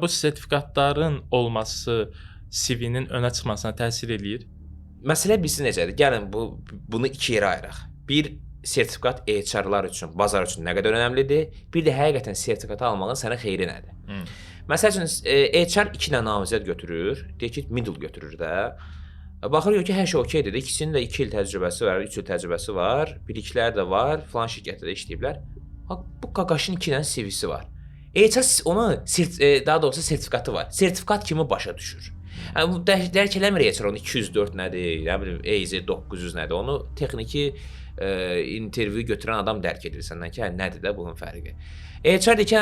Bu sertifikatların olması CV-nin önə çıxmasına təsir eləyir. Məsələ bilsin necədir? Gəlin bunu iki yerə ayıraq. Bir, sertifikat HR-lar üçün, bazar üçün nə qədər önəmlidir? Bir də həqiqətən sertifikatı almağın sənə xeyri nədir? Məsəl üçün HR 2 dənə namizəd götürür, deyir ki, middle götürür də. Baxır ki, hər şey okeydir. İkisinin də 2 il təcrübəsi var, 3 il təcrübəsi var, bilikləri də var, falan şirkətdə də işləyiblər. Bu qaqaşın 2 dənə CV-si var. HR onu daha doğrusu sertifikatı var. Sertifikat kimi başa düşür. Yəni bu dərk eləmir HR onu 204 nədir, nə bilim AZ 900 nədir. Onu texniki intervyu götürən adam dərk edir səndən ki, nədir də bunun fərqi. HR deyir ki,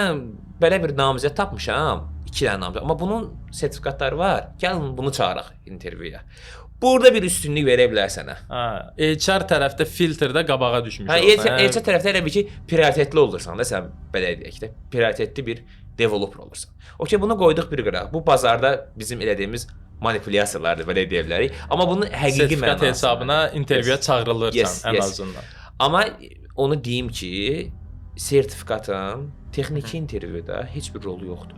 belə bir namizəd tapmışam, 2 dənə namizəd, amma bunun sertifikatları var. Gəlin bunu çağıraq intervyuya. Burada bir üstünlük verə bilər sənə. HR tərəfdə filtrdə qabağa düşmüş olsan. HR tərəfdə elə bir ki, prioritetli olursan da sən belə deyək də, prioritetli bir developer olursan. Okey, bunu qoyduq bir qıraq. Bu bazarda bizim elədiyimiz manipulyasiyalardır, belə deyə bilərik. Amma bunun həqiqi mənası. Sertifikat hesabına intervyuya çağırılırsan ən azından. Amma onu deyim ki, sertifikatın texniki intervyuda heç bir rolu yoxdur.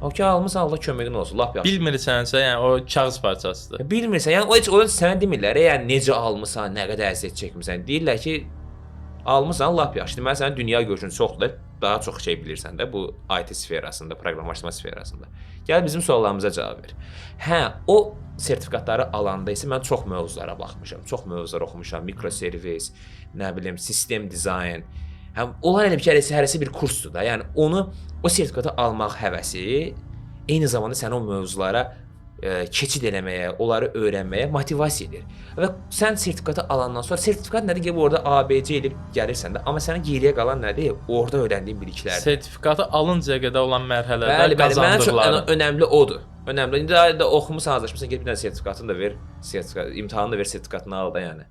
Okey, almısan, Allah köməyin olsun, lap yaxşı. Bilmirsənsə, yəni o kağız parçasıdır. Bilmirsən, yəni o heç sənə demirlər, yəni necə almısan, nə qədər əziyyət çəkmisən. Deyirlər ki, almısan, lap yaxşı. Deməli sənin dünya görüşün çoxdur, daha çox şey bilirsən də bu IT sferasında, proqramlaşdırma sferasında. Gəl bizim suallarımıza cavab ver. Hə, o sertifikatları alanda isə mən çox mövzulara baxmışam, çox mövzular oxumuşam, mikroservis, nə bilim, sistem dizayn. Həm onlar elə bir ki, hərəsi bir kursdur da. Yəni o sertifikatı almaq həvəsi eyni zamanda səni o mövzulara keçid eləməyə, onları öyrənməyə motivasiya edir. Və sən sertifikatı alandan sonra sertifikat nədir ki, orada ABC edib gəlirsən də, amma sənin geriyə qalan nədir? Orada öyrəndiyin biliklərdir. Sertifikatı alıncaya qədər olan mərhələdə qazandıqları. Mənim üçün önəmli odur. Önəmli. İndi də oxumusan, hazırlaşmısan, get bir dənə sertifikatını da ver, imtahanını da ver, sertifikatını al da yəni.